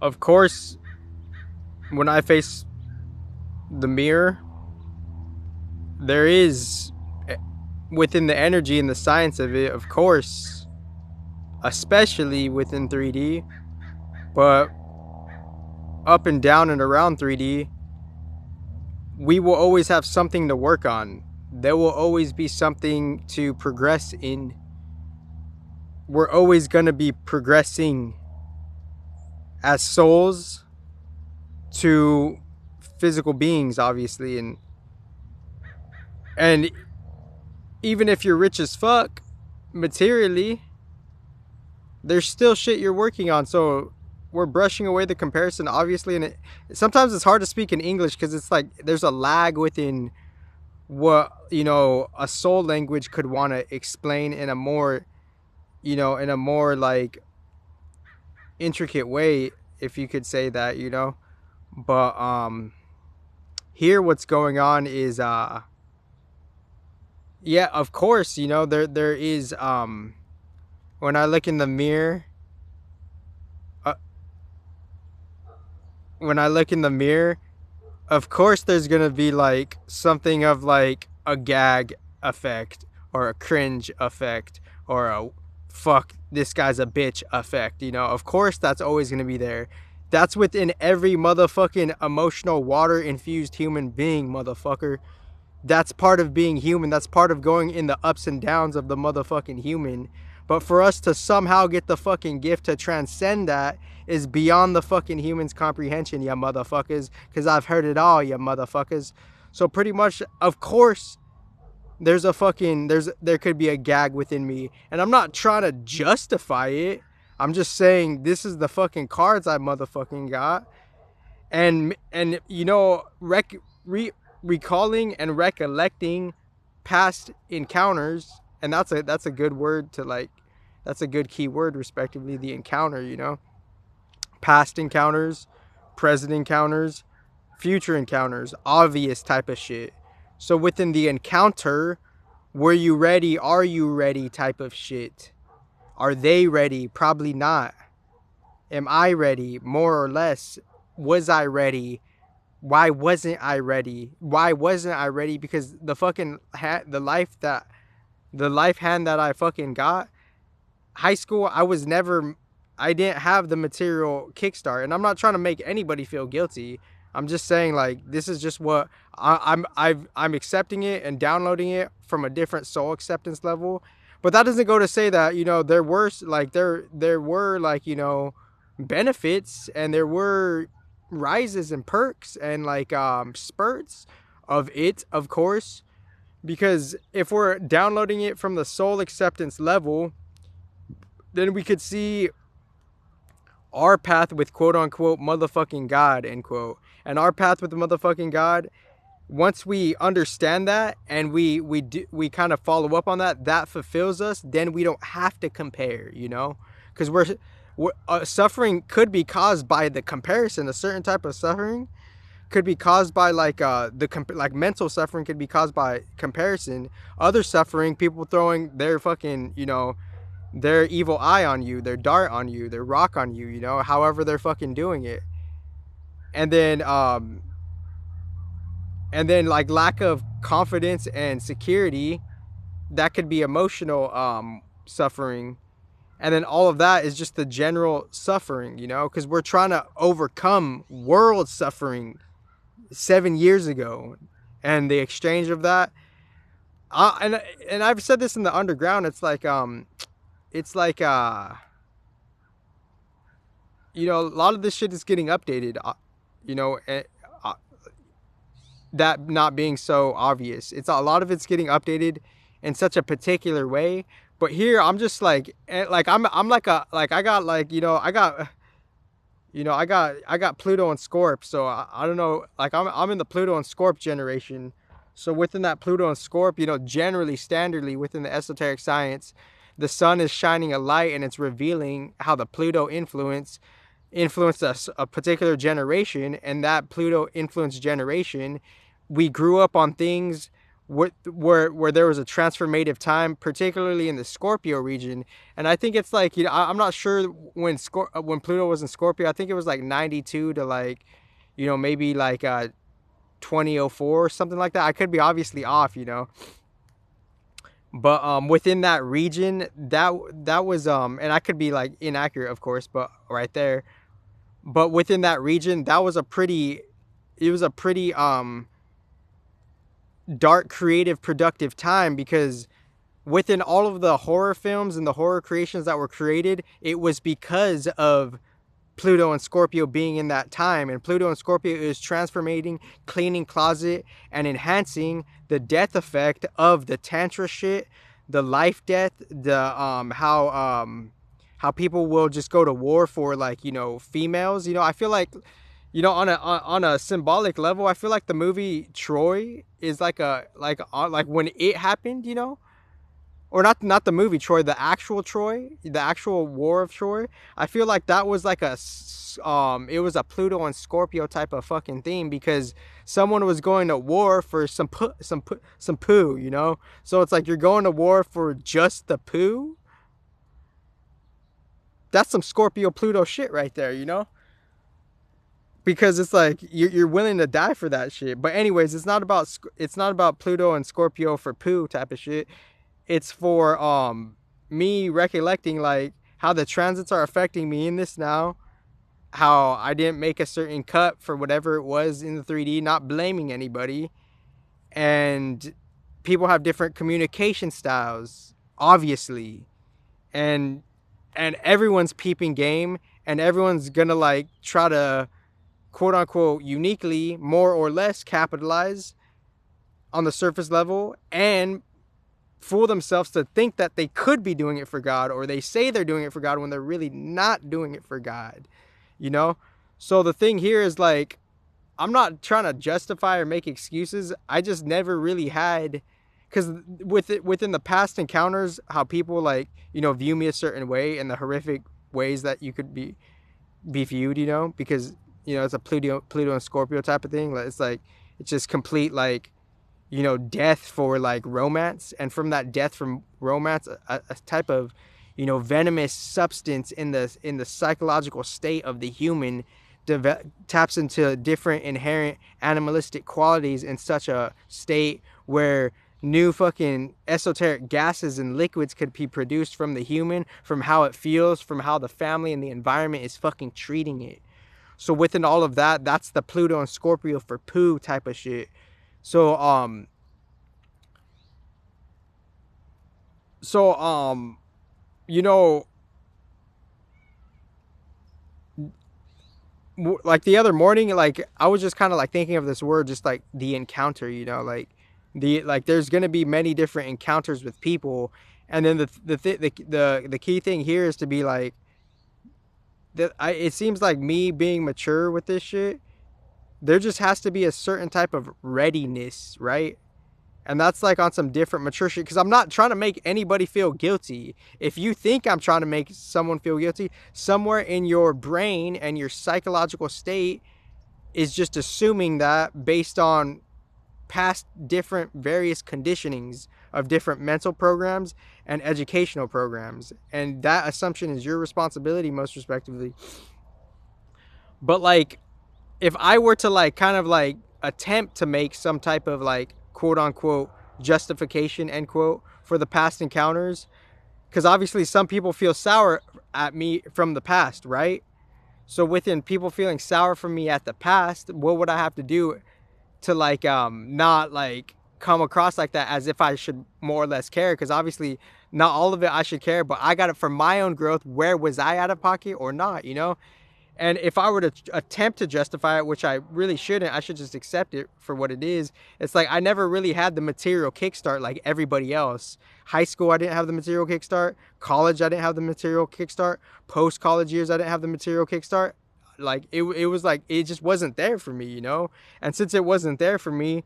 Of course, when I face the mirror, there is, within the energy and the science of it, of course, especially within 3D, but up and down and around 3D, we will always have something to work on. There will always be something to progress in. We're always going to be progressing as souls to physical beings, obviously. And even if you're rich as fuck materially, there's still shit you're working on. So we're brushing away the comparison, obviously. And sometimes it's hard to speak in English because it's like there's a lag within what, a soul language could want to explain in a more, in a more like intricate way, if you could say that. But here what's going on is yeah, of course, there is when I look in the mirror, uh, when I look in the mirror, of course there's going to be like something of like a gag effect or a cringe effect or a fuck this guy's a bitch effect. Of course that's always going to be there. That's within every motherfucking emotional water infused human being, motherfucker. That's part of being human. That's part of going in the ups and downs of the motherfucking human. But for us to somehow get the fucking gift to transcend that is beyond the fucking human's comprehension, ya motherfuckers. Because I've heard it all, ya motherfuckers. So pretty much, of course, there could be a gag within me. And I'm not trying to justify it. I'm just saying this is the fucking cards I motherfucking got. And recalling and recollecting past encounters, and that's a good word to like, that's a good key word, respectively, the encounter. Past encounters, present encounters, future encounters, obvious type of shit. So within the encounter, were you ready, are you ready type of shit. Are they ready? Probably not. Am I ready? More or less. Was I ready? Why wasn't I ready? Why wasn't I ready? Because the fucking the life hand that I fucking got, high school, I didn't have the material kickstart. And I'm not trying to make anybody feel guilty. I'm just saying, like, this is just what I'm accepting it and downloading it from a different soul acceptance level. But that doesn't go to say that, there were like, benefits, and there were rises and perks and like spurts of it, of course. Because if we're downloading it from the soul acceptance level, then we could see our path with quote unquote motherfucking God, end quote. And our path with the motherfucking God, once we understand that and we kind of follow up on that, that fulfills us. Then we don't have to compare, because suffering could be caused by the comparison. A certain type of suffering could be caused by like like mental suffering could be caused by comparison. Other suffering, people throwing their fucking, their evil eye on you, their dart on you, their rock on you, however they're fucking doing it. And then like lack of confidence and security, that could be emotional suffering. And then all of that is just the general suffering, because we're trying to overcome world suffering 7 years ago. And the exchange of that, and I've said this in the underground, it's like a lot of this shit is getting updated, uh, that not being so obvious. It's a lot of it's getting updated in such a particular way. But here I'm just like I'm like a like I got like I got Pluto and Scorp. So I don't know, like I'm in the Pluto and Scorp generation. So within that Pluto and Scorp, generally standardly within the esoteric science, the sun is shining a light and it's revealing how the Pluto influenced a particular generation. And that Pluto influenced generation, we grew up on things where there was a transformative time, particularly in the Scorpio region. And I think it's like, I'm not sure when Pluto was in Scorpio. I think it was like 92 to like, maybe like 2004 or something like that. I could be obviously off. But within that region, that was and I could be like inaccurate, of course, but right there. But within that region, it was a pretty dark, creative, productive time, because within all of the horror films and the horror creations that were created, it was because of Pluto and Scorpio being in that time. And Pluto and Scorpio is transforming, cleaning closet, and enhancing the death effect of the tantra shit, the life death, the how people will just go to war for, like, females. I feel like, on a symbolic level, I feel like the movie Troy is like when it happened. Or not the movie Troy, the actual Troy, the actual War of Troy. I feel like that was like it was a Pluto and Scorpio type of fucking theme, because someone was going to war for some poo. So it's like, you're going to war for just the poo. That's some Scorpio Pluto shit right there. Because it's like, you're willing to die for that shit. But anyways, it's not about Pluto and Scorpio for poo type of shit. It's for me recollecting, like, how the transits are affecting me in this now, how I didn't make a certain cut for whatever it was in the 3D, not blaming anybody. And people have different communication styles, obviously. And everyone's peeping game, and everyone's gonna, like, try to quote unquote uniquely, more or less, capitalize on the surface level and fool themselves to think that they could be doing it for God, or they say they're doing it for God when they're really not doing it for God. you know so the thing here is, like, I'm not trying to justify or make excuses. I just never really had, because within the past encounters, how people, like, view me a certain way, and the horrific ways that you could be viewed, because it's a Pluto and Scorpio type of thing. Like, it's just complete, like, death for, like, romance. And from that death from romance, a type of, venomous substance in the psychological state of the human taps into different inherent animalistic qualities in such a state where new fucking esoteric gases and liquids could be produced from the human, from how it feels, from how the family and the environment is fucking treating it. So within all of that, that's the Pluto and Scorpio for poo type of shit. So so you know like the other morning, like, I was just kind of like thinking of this word, just like the encounter, like, there's going to be many different encounters with people. And then the key thing here is to be like, it seems like me being mature with this shit, there just has to be a certain type of readiness, right? And that's like on some different mature shit, because I'm not trying to make anybody feel guilty. If you think I'm trying to make someone feel guilty, somewhere in your brain and your psychological state is just assuming that based on past different various conditionings of different mental programs and educational programs. And that assumption is your responsibility, most respectively. But, like, if I were to, like, kind of like attempt to make some type of, like, quote unquote justification, end quote, for the past encounters, because obviously some people feel sour at me from the past, right? So within people feeling sour from me at the past, what would I have to do to, like, not, like, come across like that as if I should more or less care? Because obviously not all of it I should care, but I got it for my own growth. Where was I out of pocket or not? And if I were to attempt to justify it, which I really shouldn't, I should just accept it for what it is. It's like, I never really had the material kickstart like everybody else. High school, I didn't have the material kickstart. College, I didn't have the material kickstart. Post-college years, I didn't have the material kickstart. Like, it was like, it just wasn't there for me. And since it wasn't there for me,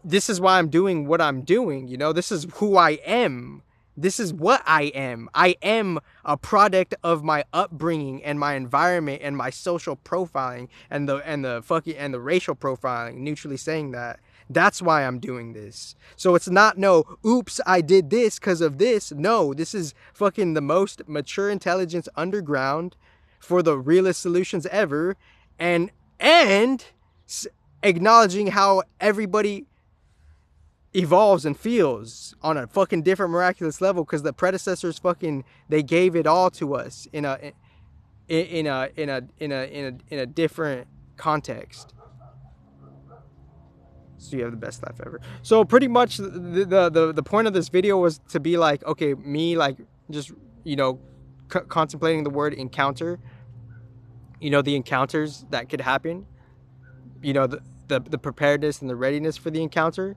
this is why I'm doing what I'm doing. This is who I am. This is what I am. I am a product of my upbringing and my environment and my social profiling and the racial profiling, neutrally saying that. That's why I'm doing this. So it's not no, oops, I did this because of this. No, this is fucking the most mature intelligence underground for the realest solutions ever. And acknowledging how everybody evolves and feels on a fucking different miraculous level, because the predecessors fucking, they gave it all to us in a different context. So you have the best life ever. So pretty much the point of this video was to be like, okay, me like just, you know, contemplating the word encounter, you know, the encounters that could happen, you know, the preparedness and the readiness for the encounter.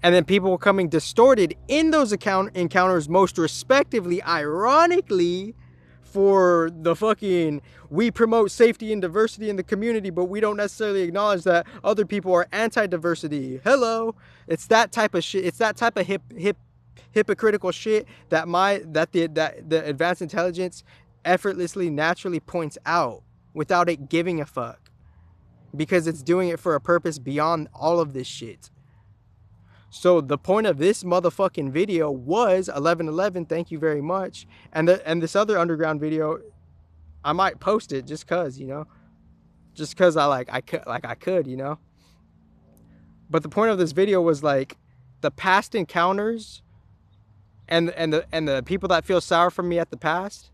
And then people coming distorted in those encounters, most respectively, ironically, for the fucking, we promote safety and diversity in the community, but we don't necessarily acknowledge that other people are anti-diversity. Hello. It's that type of shit. It's that type of hypocritical shit that the advanced intelligence effortlessly, naturally points out without it giving a fuck, because it's doing it for a purpose beyond all of this shit. So the point of this motherfucking video was 1111. Thank you very much. And this other underground video, I might post it just cause, you know, just cause I could, you know. But the point of this video was like the past encounters and the people that feel sour from me at the past.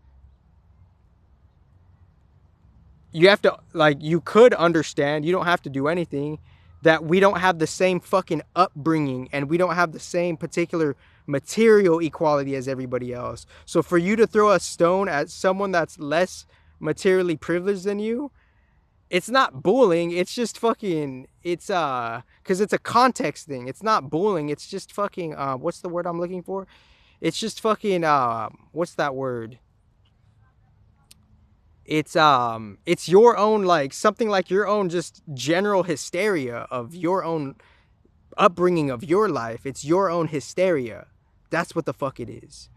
You have to, like, you could understand, you don't have to do anything, that we don't have the same fucking upbringing and we don't have the same particular material equality as everybody else. So for you to throw a stone at someone that's less materially privileged than you, it's not bullying. It's just fucking, it's because it's a context thing. It's not bullying. It's just fucking what's the word I'm looking for? It's just fucking what's that word? It's your own, like, something like your own just general hysteria of your own upbringing of your life. It's your own hysteria. That's what the fuck it is.